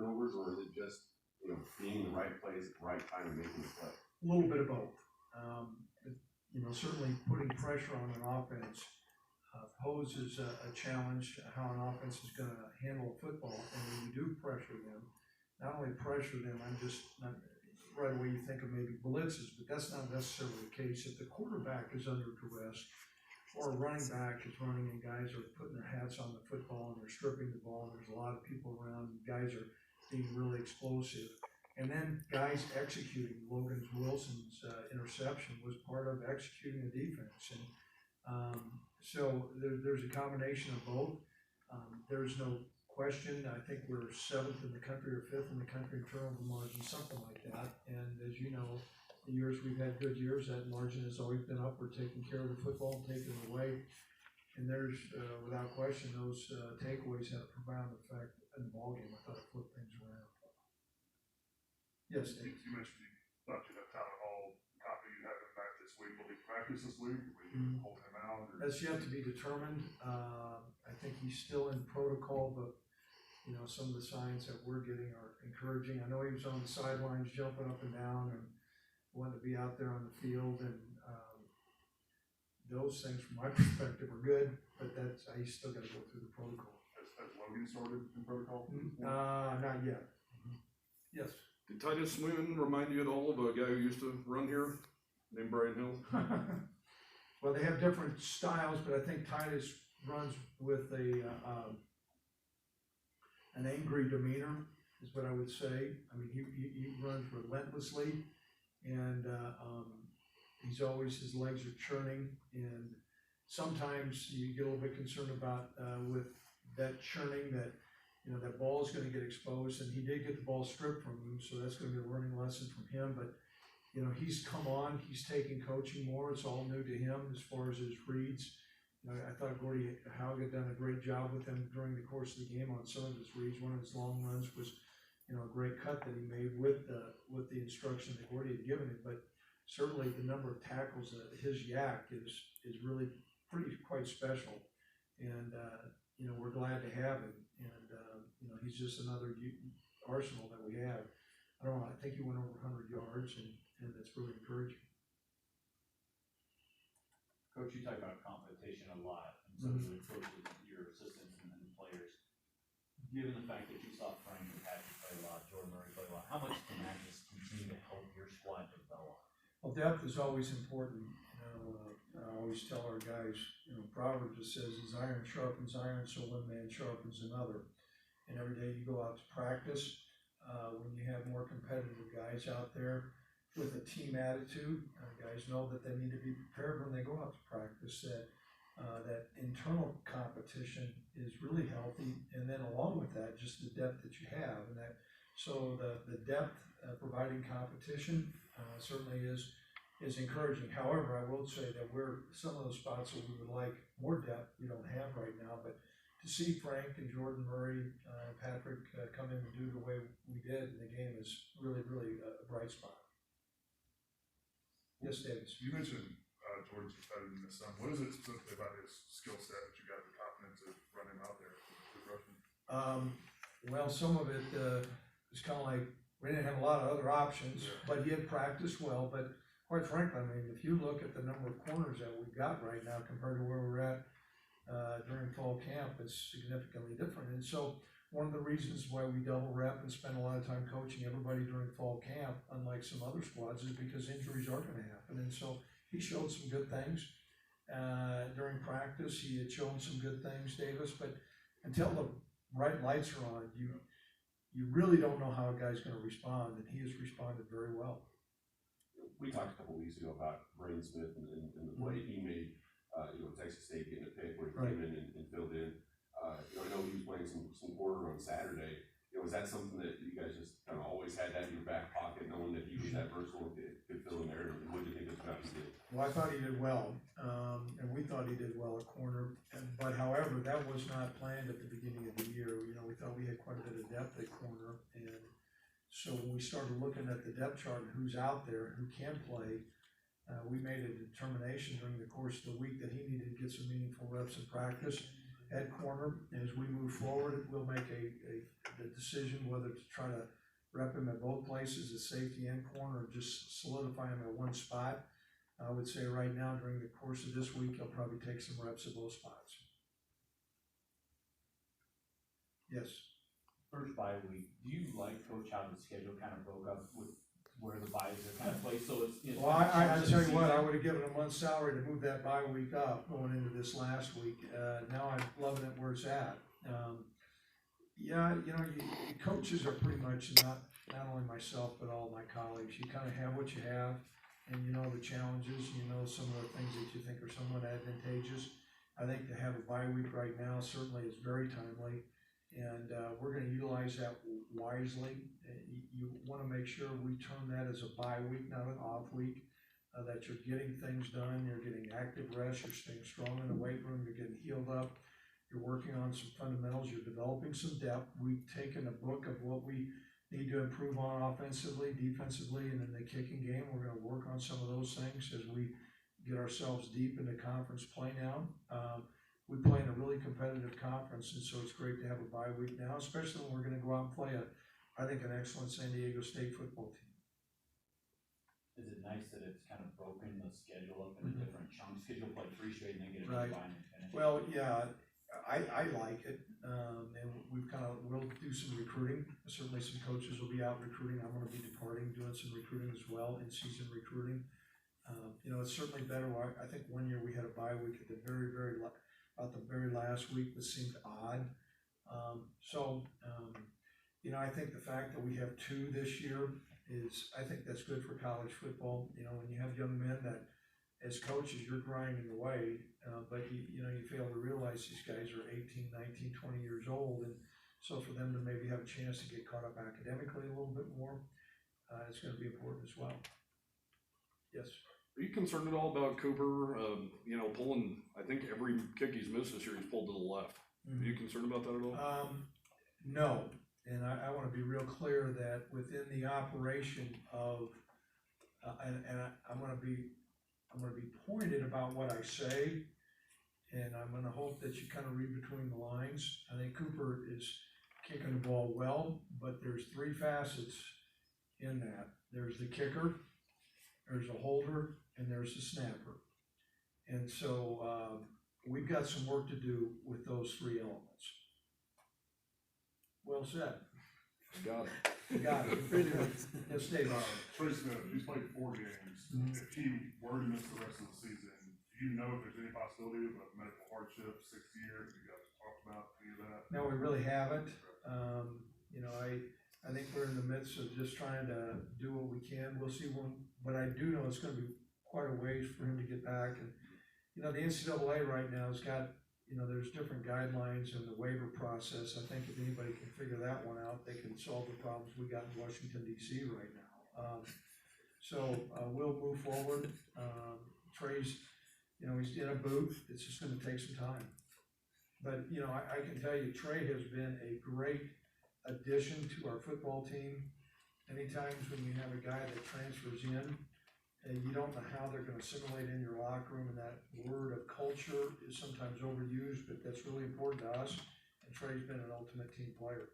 turnovers, or is it just, being in the right place at the right time and making the play? A little bit of both. Certainly putting pressure on an offense poses a challenge, how an offense is going to handle football. And when you do pressure them, not only pressure them, not right away you think of maybe blitzes, but that's not necessarily the case. If the quarterback is under duress, or a running back is running and guys are putting their hats on the football and they're stripping the ball and there's a lot of people around and guys are being really explosive. And then guys executing. Wilson's interception was part of executing the defense. And so there's a combination of both. There's no question. I think we're 7th in the country or 5th in the country in turnover margin, something like that. And as you know, the years we've had good years, that margin has always been up. We're taking care of the football, taking it away. And there's, without question, those takeaways had a profound effect in the ballgame. I thought it flipped things around. Yes, Dave. You mentioned you thought you'd have town hall. Copy you have him back this week. Will he practice this week? Will you hold him out? Or? That's yet to be determined. I think he's still in protocol, but some of the signs that we're getting are encouraging. I know he was on the sidelines jumping up and down and wanted to be out there on the field, and those things from my perspective are good, but he's still got to go through the protocol. Has Logan started in protocol? Not yet. Yes. Did Titus Swin remind you at all of a guy who used to run here named Brian Hill? Well, they have different styles, but I think Titus runs with an angry demeanor, is what I would say. I mean, he runs relentlessly, and he's always, his legs are churning, and sometimes you get a little bit concerned about with that churning that that ball is going to get exposed, and he did get the ball stripped from him, so that's going to be a learning lesson from him. But he's come on, he's taking coaching more. It's all new to him as far as his reads. I thought Gordy Haug had done a great job with him during the course of the game on some of his reads. One of his long runs was a great cut that he made with the instruction that Gordy had given him. But certainly the number of tackles, his yak is really quite special, and we're glad to have him. And he's just another arsenal that we have. I think he went over 100 yards, and that's really encouraging. Coach, you talk about competition a lot, and so do the coaches, your assistants, and the players. Given the fact that you saw Frank and Patrick play a lot, Jordan Murray play a lot, how much can that just continue to help your squad develop? Well, depth is always important. I always tell our guys, Proverbs just says, as iron sharpens iron, so one man sharpens another. And every day you go out to practice, when you have more competitive guys out there with a team attitude, guys know that they need to be prepared when they go out to practice, that internal competition is really healthy. And then along with that, just the depth that you have. And so the depth providing competition certainly is encouraging. However, I will say that some of those spots that we would like more depth, we don't have right now. But to see Frank and Jordan Murray, Patrick come in and do the way we did in the game is really, really a bright spot. Yes, Davis. You mentioned Jordan's competitiveness. What is it specifically about his skill set that you got the confidence to run him out there with rushing? Well, some of it was kind of like we didn't have a lot of other options, but he had practiced well. But quite frankly, I mean, if you look at the number of corners that we've got right now compared to where we're at during fall camp, it's significantly different. And so one of the reasons why we double rep and spend a lot of time coaching everybody during fall camp, unlike some other squads, is because injuries are going to happen. And so he showed some good things during practice. He had shown some good things, Davis, but until the right lights are on, you really don't know how a guy's going to respond, and he has responded very well. We talked a couple of weeks ago about Braden Smith and the play he made, Texas State getting a pick where he came in and filled in. I know he was playing some corner on Saturday. Was that something that you guys just kind of always had that in your back pocket, knowing that he was that versatile and could fill in there? And what do you think of the job he did? Well, I thought he did well, and we thought he did well at corner. But however, that was not planned at the beginning of the year. We thought we had quite a bit of depth at corner, and so when we started looking at the depth chart and who's out there, who can play, we made a determination during the course of the week that he needed to get some meaningful reps in practice at corner. And as we move forward, we'll make a the decision whether to try to rep him at both places, at safety and corner, or just solidify him at one spot. I would say right now, during the course of this week, he'll probably take some reps at both spots. Yes. First bye week, do you like, Coach, how the schedule kind of broke up with where the byes are kind of placed, so it's, you know. Well, I tell you what, I would have given a month's salary to move that bye week up going into this last week. Now I'm loving it where it's at. Yeah, you know, coaches are pretty much not only myself, but all my colleagues. You kind of have what you have, and you know the challenges, you know some of the things that you think are somewhat advantageous. I think to have a bye week right now certainly is very timely, and we're going to utilize that wisely. You want to make sure we turn that as a bye week, not an off week, that you're getting things done, you're getting active rest, you're staying strong in the weight room, you're getting healed up, you're working on some fundamentals, you're developing some depth. We've taken a book of what we need to improve on offensively, defensively, and in the kicking game. We're going to work on some of those things as we get ourselves deep into conference play now. We play in a really competitive conference, and so it's great to have a bye week now, especially when we're going to go out and play I think an excellent San Diego State football team. Is it nice that it's kind of broken the schedule up into different chunks, because you'll play 3 straight and then get a Right. bye and finish? Well, yeah, I like it, and we'll do some recruiting. Certainly some coaches will be out recruiting. I'm gonna be departing, doing some recruiting as well, in-season recruiting. You know, it's certainly better. I think one year we had a bye week at the about the very last week, that seemed odd. You know, I think the fact that we have 2 this year I think that's good for college football. You know, when you have young men that, as coaches, you're grinding away, but you fail to realize these guys are 18, 19, 20 years old, and so for them to maybe have a chance to get caught up academically a little bit more, it's going to be important as well. Yes. Are you concerned at all about Cooper, you know, pulling, I think every kick he's missed this year, he's pulled to the left. Are you concerned about that at all? No, and I want to be real clear that within the operation of, and I'm going to be pointed about what I say, and I'm going to hope that you kind of read between the lines. I think Cooper is kicking the ball well, but there's 3 facets in that. There's the kicker, there's a holder, and there's the snapper. And so we've got some work to do with those 3 elements. Well said. Got it. You got it. Yes, Dave. Trey Smith, he's played 4 games. If he were to miss the rest of the season, do you know if there's any possibility of a medical hardship, 6 years? You guys talked about any of that? No, we really haven't. You know, I think we're in the midst of just trying to do what we can. We'll see but I do know it's going to be quite a ways for him to get back. And, you know, the NCAA right now has got, you know, there's different guidelines in the waiver process. I think if anybody can figure that one out, they can solve the problems we got in Washington, D.C. right now. We'll move forward. Trey's, you know, he's in a booth. It's just going to take some time. But, you know, I can tell you, Trey has been a great addition to our football team. Many times when you have a guy that transfers in, you don't know how they're going to assimilate in your locker room, and that word of culture is sometimes overused, but that's really important to us. And Trey's been an ultimate team player.